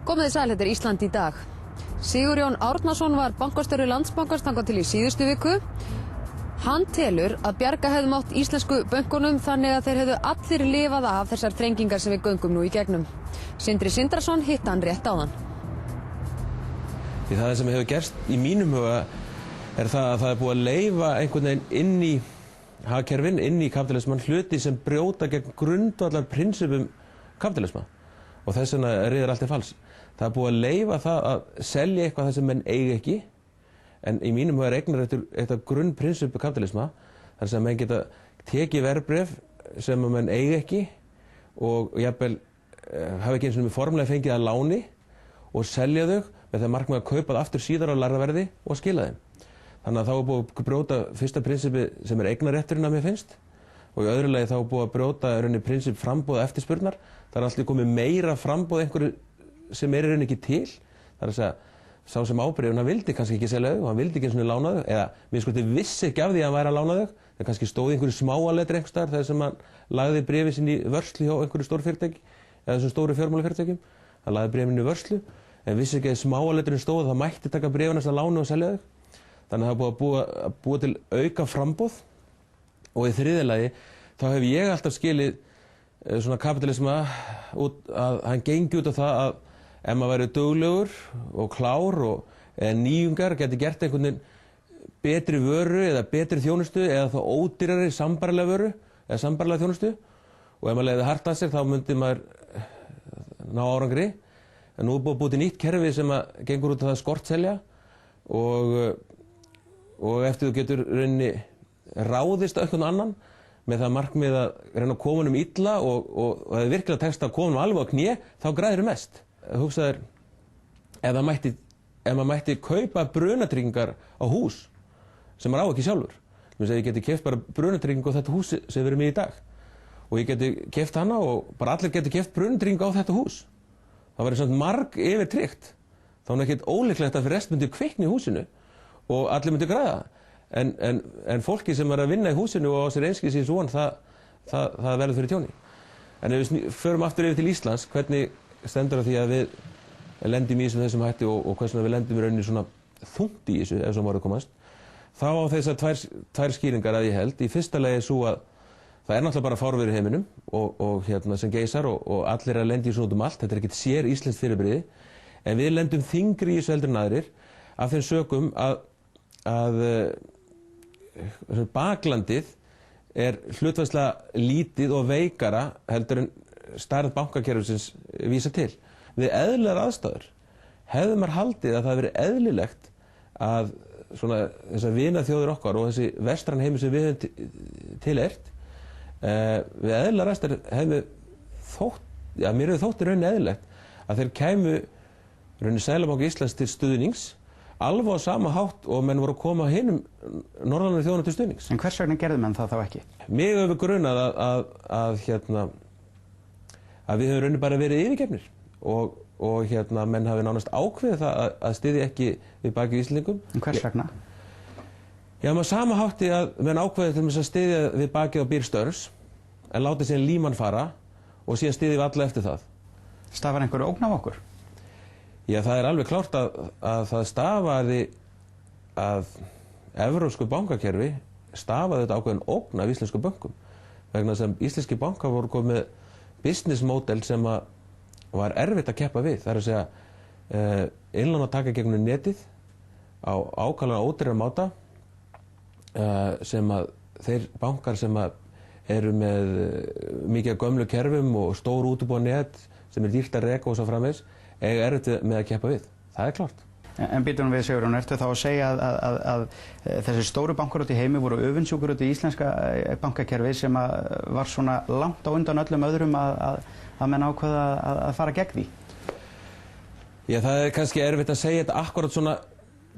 Komið þið sæl, þetta Ísland í dag. Sigurjón Árnason var bankastjóri Landsbankans þangað til í síðustu viku. Hann telur að bjarga hefði mátt íslensku bönkunum þannig að þeir hefðu allir lifað af þessar þrengingar sem við göngum nú í gegnum. Sindri Sindrason hitti hann rétt áðan. Því það sem hefur gerst í mínum huga er það að það er búið að leyfa einhvern veginn inn í hagkerfin, inn í kapítalismann, hluti sem brjóta gegn grundvallar prinsipum kapítalisma. Og þess vegna riðar allt til falls. Það er búið að leyfa það að selja eitthvað það sem menn eiga ekki, en í mínum huga er eignarréttur eitt af grunnprinsipu kapítalisma, þar sem menn geta tekið verðbréf sem menn eiga ekki og jafnvel hafa ekki eins og formlega fengið að láni og selja þau með það markmið að kaupa það aftur síðar á lægra verði og skila þeim. Þannig að þá er búið að brjóta fyrsta prinsipi sem er eignarrétturinn að mér finnst, og í öðru lagi þá er búið að brjóta prinsip framboð eftirspurnar. Það er alltaf komið meira framboð einhverju sem er í rauninni ekki til. Það er að segja, sá sem ábyrgði, hann vildi kannski ekki selja þau, hann vildi ekki eins og lána þau, eða minnst vissi ekki af því að hann væri að lána þau. Það kannski stóð einhverju smáaletri einhvers staðar þegar sem hann lagði bréfið sín í vörslu hjá einhverju stóru fyrirtæki, eða þessum stóru fjármálafyrirtækjum. Hann lagði bréfið í vörslu, en vissi ekki að smáaletrin stóð að það mætti taka bréfin að lána og selja þau. Þannig að það er búið að búa til auka framboð. Og í þriðja lagi þá hef ég alltaf skilið svona kapítalisma út að hann gengi út á það að ef maður væri duglegur og klár eða nýjungar geti gert einhvern veginn betri vöru eða betri þjónustu eða þá ódýrari sambærilega vöru eða sambærilega þjónustu, og ef maður leiði hart að sér þá myndi maður ná árangri. En nú er búið að búið til nýtt kerfi sem að gengur út á það að skortselja og eftir þú getur rauninni ráðist á einhvern annan með það markmið að reyna að koma honum illa og það er virkilega tekst að koma honum alveg á kné, þá græðir mest. Hugsaður, ef maður mætti kaupa brunatryggingar á hús sem maður á ekki sjálfur. Ég geti keypt bara brunatryggingu á þetta hús sem við erum í dag, og ég geti keypt hana og bara allir geti keypt brunatryggingu á þetta hús. Það væri svona marg yfir tryggt. Þá er ekkert ólíklegt að fyrir rest myndi kvikna í húsinu og allir myndi græða. En fólki sem er að vinna í húsinu og á sér einskis í von, það verður fyrir tjóni. En ef við förum aftur yfir til Íslands, hvernig stendur á því að við lendum í þessum hætti og hvernig við lendum í rauninni svona þungt í þessu ef svo maður komast, þá á þessar tvær skýringar að ég held. Í fyrsta lagi er svo að það er náttúrulega bara fárviðri í heiminum og sem geisar og allir að lendi í svona út um allt. Þetta er ekkert sér íslenskt fyrirbrigði, en við lendum þyngri í þessu heldur en aðrir af þeim sökum að baklandið er hlutfallslega lítið og veikara heldur en stærð bankakerfisins vísa til. Við eðlilegar aðstæður hefði maður haldið að það verið eðlilegt að svona þessar vinaþjóðir okkar og þessi vestræn heimur sem við höfum tilheyrt, við eðlilegar aðstæður hefði þótt, mér hefði þótt í rauninni eðlilegt að þeir kæmu rauninni Seðlabanki Íslands til stuðnings alveg á sama hátt og menn voru að koma hinum norðanverðu þjóðunum til stuðnings. En hvers vegna gerðu menn það þá ekki? Mig hefur grunað að við höfum rauninni bara verið yfirgefnir og menn hafi nánast ákveðið það að styðja ekki við bakið Íslendingum. En hvers vegna? Já, með sama hátti að menn ákveðið til að styðja við bakið á Bear Stearns en láti síðan Lehman fara og síðan styðja við alla eftir það. Stafar einhverju ógn af okkur? Já, það er alveg klárt að það stafaði að evrópsku bankakerfi stafaði þetta ákveðin ógn af íslensku bönkum, vegna sem íslenski bankar voru komið með business model sem var erfitt að keppa við. Það er að segja innlánataka gegnum netið á ákaflega ódýran máta sem að þeir bankar sem eru með mikið af gömlu kerfum og stór útibúið net sem er dýrt að reka og svo framvegis eiga erfitt með að keppa við. Það er klárt. En býtum við, Sigurjón, ertu þá að segja að þessi stóru bankar út í heimi voru öfundsjúkur út í íslenska bankakerfi sem var svona langt á undan öllum öðrum að menn ákveða að fara gegn því? Já, það er kannski erfitt að segja þetta akkurat svona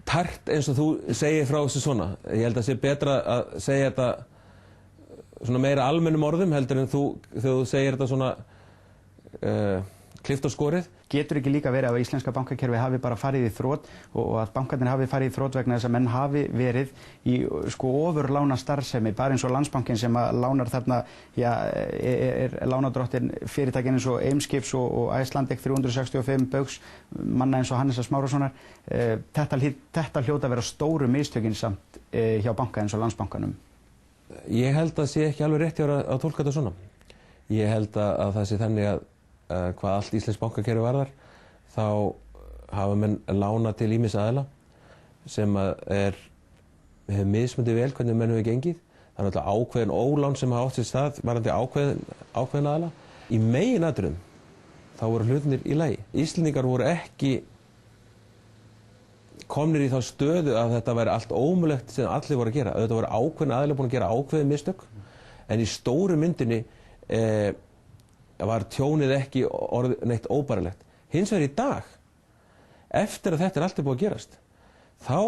tært eins og þú segir frá þessu svona. Ég held að það sé betra að segja þetta svona meira almennum orðum heldur en þegar þú segir þetta svona klift og skorið. getur ekki líka verið að íslenska bankakerfi hafi bara farið í þrot og að bankarnir hafi farið í þrot vegna þess að menn hafi verið í ofurlána starfsemi, bara eins og Landsbankinn sem að lánar þarna, lánadrottinn fyrirtækin eins og Eimskips og Icelandic 365 Baugs, manna eins og Hannesar Smárasonar. Þetta hljóta að vera stóru mistökin samt hjá banka eins og Landsbankanum. Ég held að sé ekki alveg rétt hjá að tólka þetta svona. Ég held að það sé þannig að hvað allt íslensk bankakerfi varðar, þá hafa menn lánað til ýmissa aðila sem hefur mismunandi vel hvernig menn hefur gengið. Það er náttúrulega ákveðin ólán sem hafa átt sér stað varðandi ákveðin aðila. Í meginatriðum þá voru hlutirnir í lagi. Íslendingar voru ekki komnir í þá stöðu að þetta væri allt ómögulegt sem allir voru að gera. Þetta voru ákveðin aðilar búin að gera ákveðin mistök, en í stóru myndinni var tjónið ekki neitt óbærilegt. Hins vegar í dag, eftir að þetta allt búið að gerast, þá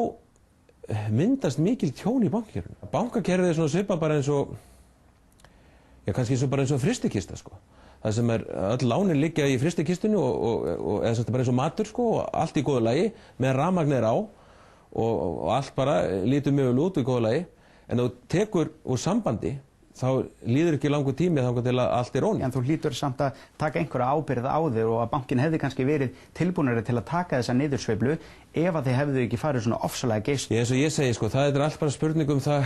myndast mikil tjón í bankakerfinu. Bankakerfið svona svipað bara eins og, kannski bara eins og frystikista, sko. Það sem öll lánin liggja í frystikistunni eða sem bara eins og matur, sko, og allt í góðu lagi, með rafmagnið á og allt bara lítur mjög vel út í góðu lagi. En þú tekur úr sambandi, þá líður ekki langur tími þangað til að allt ónýtt. En þú hlýtur samt að taka einhverja ábyrgð á þig og að bankin hefði kannski verið tilbúnari til að taka þessa niðursveiflu ef að þið hefðu ekki farið svona ofsalega geyst. Eins og ég segi, sko, það allt bara spurning það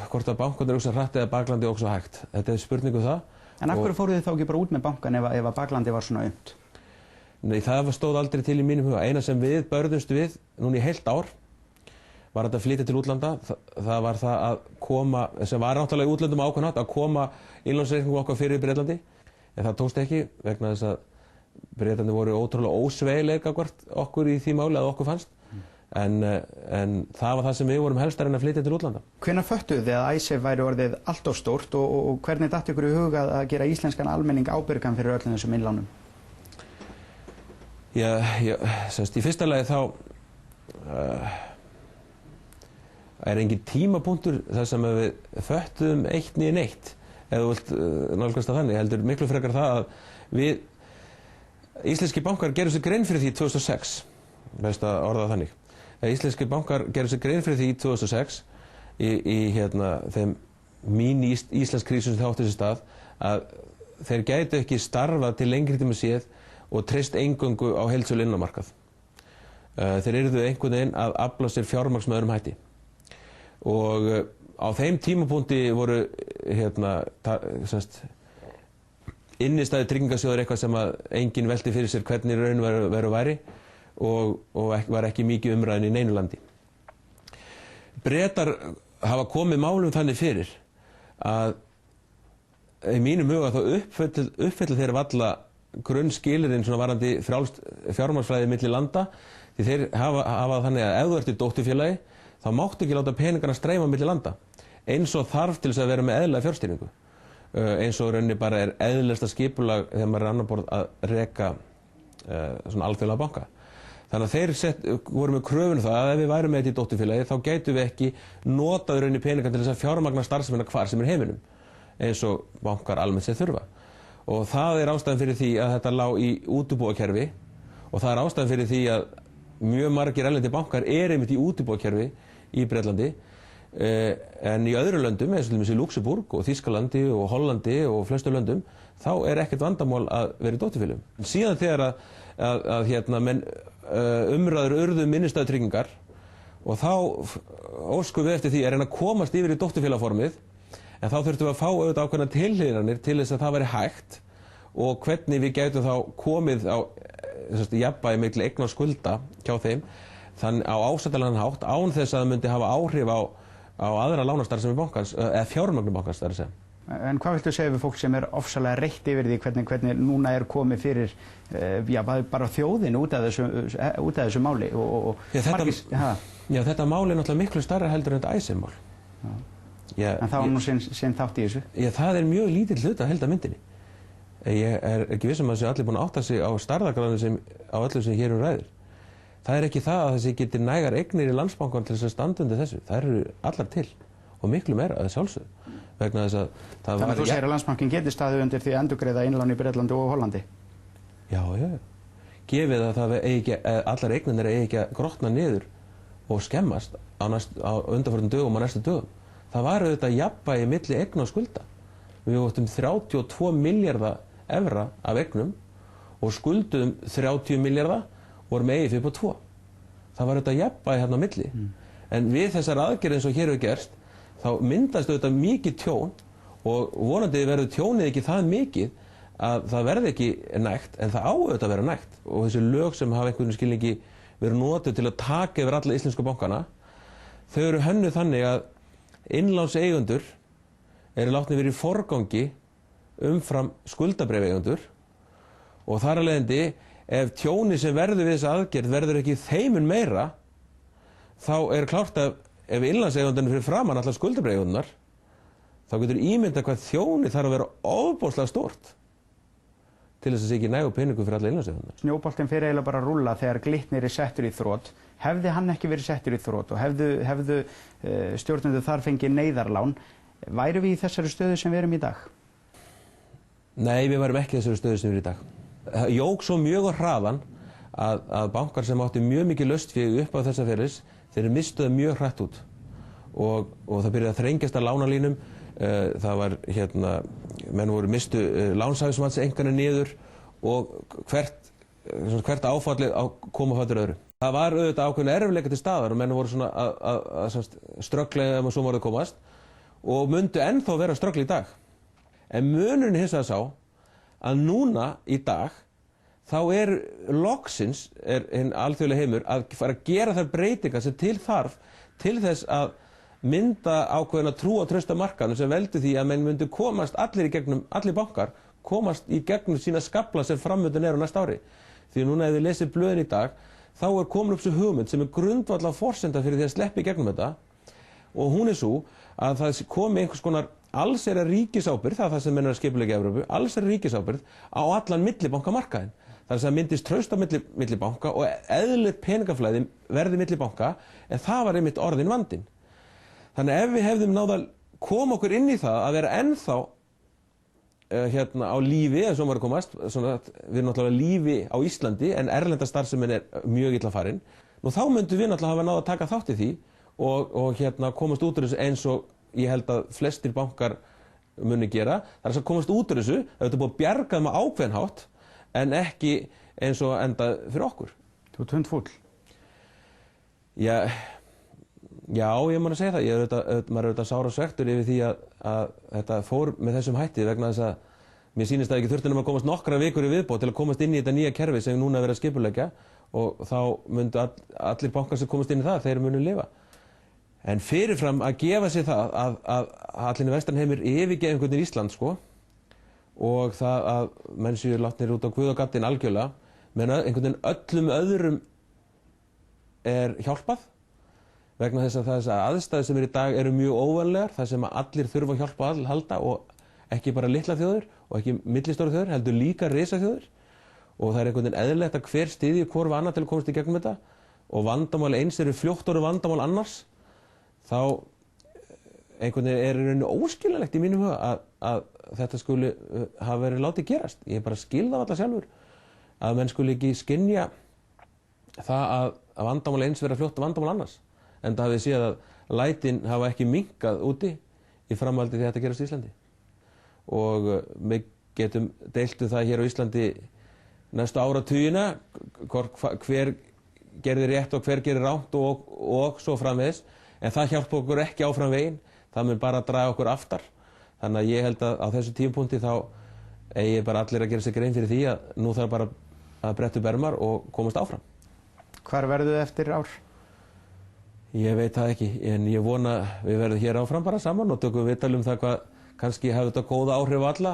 hvort að bankarnir hugsa hratt eða baklandi ógsa hægt. Þetta spurning það. En af hverju fóruð þið þá ekki bara út með bankan ef að baklandi var svona unnt? Nei, það stóð aldrei til í mínum huga. Eina sem við börðumst við núna í heilt ár var þetta að flytja til útlanda. Það var það að koma, sem var náttúrulega í útlöndum ákveðin hátt, að koma innlánsreikningu okkar fyrir í Bretlandi. En það tókst ekki vegna þess að Bretlandi voru ótrúlega ósveiglegir gagnvart okkur í því máli að okkur fannst. En það var það sem við vorum helst að reyna að flytja til útlanda. Hvenær föttuð þið að Icesave væri orðið allt of stórt og hvernig datt ykkur í huga að gera íslenskan almenning ábyrgan fyrir öllum þessum innlánum? Í fyrsta lagi þá engin tímapunktur þar sem við föttuðum eitt né neitt, ef þú vilt nálgast að þannig. Heldur miklu frekar það að íslenski bankar gerðu sér grein fyrir því 2006, best að orða það þannig. Íslenski bankar gerðu sér grein fyrir því 2006 í þeim mín-íslenskrísum sem það átti sér stað, að þeir gætu ekki starfað til lengri tíma séð og treyst eingöngu á heildsölu innanmarkað. Þeir yrðu einhvern veginn að afla sér fjármagns með öðrum hætti. Og á þeim tímapunkti voru innistæðu tryggingarsjóður eitthvað sem að enginn velti fyrir sér hvernig raun veru væri og var ekki mikið umræðin í neinu landi. Bretar hafa komið málum þannig fyrir að í mínum huga þá uppfylla þeir valla grunnskilyrðin svona varandi fjármagnsflæði milli landa, því þeir hafa þannig að ef þú ert í dótturfélagi þá máttu ekki láta peningarna streyma milli landa, eins og þarf til þess að vera með eðlilega fjárstýringu, eins og rauninni bara eðlilegasta skipulag þegar maður annar borð að reka svona alþjóðlega banka. Þannig að þeir voru með kröfun það að ef við værum með þetta í dótturfélagi þá gætum við ekki notað rauninni peningar til þess að fjármagna starfsemina hvar sem heiminum, eins og bankar almennt sér þurfa. Og það ástæðan fyrir því að þetta lá í útibúakerfi og það ástæðan fyrir því að mjög margir erlendir bankar einmitt í útibúakerfi í Bretlandi, en í öðrum löndum, eins og til dæmis í Luxemburg og Þýskalandi og Hollandi og flestu löndum, þá ekkert vandamál að vera í dótturfélögum. Síðan þegar að menn umræður urðu innistæðutryggingar og þá óskum við eftir því að reyna að komast yfir í dótturfélagformið, en þá þurftum við að fá auðvitað ákveðnar tilhliðranir til þess að það væri hægt og hvernig við gætum þá komið á jafnvægi milli eigna og skulda hjá þeim þannig á ásættanlegan hátt án þess að það myndi hafa áhrif á aðra lánastarfsemi bankans eða fjármögnun bankans, það að segja. En hvað viltu segja við fólk sem ofsalega reitt yfir því hvernig núna komið fyrir bara þjóðin út af þessu máli þetta máli náttúrulega miklu stærra heldur en þetta Icesave mál. En það var nú sinn þátt í þessu? Það mjög lítill hluti af heildarmyndinni. Ég ekki viss að það sé allir búin að átta sig á stærðargráðunni á öllu sem hér ræðir. Það ekki það að þessi geti nægar eignir í Landsbankann til þess að standa undir þessu. Það eru allar til og miklu meira að sjálfsögðu. Vegna þess að það Þannig að þú segir að Landsbankinn geti staðið undir því að endurgreiða innlán í Bretlandi og Hollandi? Já. gefið að það eigi ekki, allar eignirnar eigi ekki að grotna niður og skemmast á undanförnum dögum og næstu dögum. Það var auðvitað jafnvægi milli eigna og skulda. Við áttum 32 milljarða evra af eignum og skuldum 30 milljarða og vorum eigið upp á 2. Það var auðvitað jafnvægi hérna á milli. En við þessar aðgerðir eins og hér hefur gerst, þá myndast auðvitað mikið tjón og vonandi verður tjónið ekki það mikið að það verði ekki nægt, en það á auðvitað að vera nægt. Og þessi lög sem hafa einhvern skilningi verið notuð til að taka yfir alla íslensku bankana, þau eru hönnuð þannig að innlánseigendur eru látnir verið í forgangi umfram skuldabréfaeigendur og þar af leiðandi, ef tjónið sem verður við þessa aðgerð verður ekki þeim meira, þá er klárt að ef innlánseigendurinn fyrir framan allar skuldabréfaeigendurnar, þá getur ímyndað hvað þjónið þarf að vera ofboðslega stórt til þess að sé ekki nægu peningu fyrir alla innlánseigendur. Snjóboltinn fer eiginlega bara að rúlla þegar Glitnir er settur í þrot. Hefði hann ekki verið settur í þrot og hefðu stjórnendur þar fengið neyðarlán, væru við í þessari stöðu sem við erum í dag? Nei, við værum ekki í þessari stöðu sem við erum í dag. Það jók svo mjög á hraðan að bankar sem áttu mjög mikið laustfé upp á þessa ferlis, þeir mistuðu mjög hratt út og það byrjaði að þrengjast að lánalínum. Það var menn voru mistu lánshæfismatseinkana niður og hvert áfallið kom á fætur öðru. Það var auðvitað ákveðin erfiðleika til staðar og menn voru svona að ströggla ef svo voru komast og myndu ennþá vera að ströggla í dag. En munurinn hins vegar sá að núna í dag þá loksins hinn alþjóðlegi heimur að fara að gera þær breytingar sem til þarf til þess að mynda ákveðina trú og trausta markaðnum sem veldu því að menn myndu komast allir bankar komast í gegnum sína skafla sem framöndan á næsta ári. Því núna ef þið lesið blöðin í dag, þá komin upp svo hugmynd sem grundvallar forsenda fyrir því að sleppa í gegnum þetta og hún svo að það komi einhvers konar allsherjar ríkisábyrgð, það er það sem menn að skipuleggja Evrópu, allsherjar ríkisábyrgð á allan millibankamarkaðinn. Það er að myndist traust á milli banka og eðlilegt peningaflæði verði milli banka, en það var einmitt orðinn vandinn. Þannig ef við hefðum náð að koma okkur inn í það að vera ennþá á lífi, eins og maður komast, við erum náttúrulega lífi á Íslandi en erlenda starfsemin mjög illa farin, nú þá myndum við náttúrulega hafa náð að taka þátt í því og komast út úr þessu eins og ég held að flestir bankar muni gera. Það er að komast út úr þessu, það er búið að bjarga með ákveðin hátt en ekki eins og enda fyrir okkur. Þú ert hundfúll? Já, ég má að segja það. Maður auðvitað sára svektur yfir því að þetta fór með þessum hætti vegna þess að mér sýnist að ekki þurfti nema að komast nokkra vikur í viðbót til að komast inn í þetta nýja kerfi sem núna er verið að skipuleggja og þá myndu allir bankar sem komast inn í það, þeir munu lifa. En fyrirfram að gefa sér það að allir vestræn heimur yfirgefa einhvern veginn Ísland og það að menn séu látnir út á guð og gaddinn algjörlega, menn einhvern veginn öllum öðrum hjálpað vegna þess að þessar aðstæður sem í dag eru mjög óvanlegar, þar sem allir þurfa að hjálpa að halda og ekki bara litla þjóðir og ekki millistóru þjóðir, heldur líka risaþjóðir og það einhvern veginn eðlilegt að hver styðji hvor annað til að komast í gegnum þetta og vandamál eins eru fljótt orðið vandamál annars, þá einhvern veginn í rauninni óskiljanlegt í mínum huga að þetta skuli hafa verið látið gerast. Ég bara skil það alla sjálfur að menn skuli ekki skynja það að vandamál eins vera fljótt vandamál annars. En það hafið séð að lætin hafa ekki minnkað úti í framhaldi því að þetta gerast í Íslandi. Og við getum deilt það hér á Íslandi næstu áratugina, hver gerði rétt og hver gerði rangt og svo framvegis. En það hjálpa okkur ekki áfram veginn, það mun bara draga okkur aftar. Þannig að ég held að á þessu tímapunkti þá eigi bara allir að gera sig grein fyrir því að nú þarf bara að bretta upp ermar og komast áfram. Hvar verðu þið eftir ár? Ég veit það ekki, en ég vona við verðum hér áfram bara saman og tökum viðtal það hvað kannski hefur þetta góða áhrif á alla.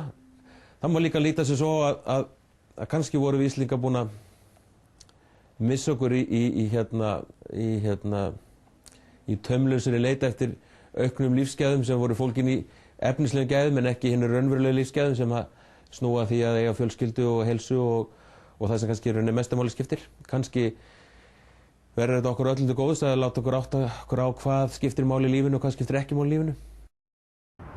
Það má líka líta sig svo að kannski voru við Íslendingar búin að missa okkur í taumlausri leit eftir auknum lífsgæðum sem voru fólgin í efnislegum gæðum en ekki hinum raunverulegu lífsgæðum sem að snúa því að eiga fjölskyldu og heilsu og það sem kannski er rauninni mestu máli skiptir. Kannski verður þetta okkur öllum til góðs að láta okkur átta okkur á hvað skiptir máli í lífinu og hvað skiptir ekki máli í lífinu.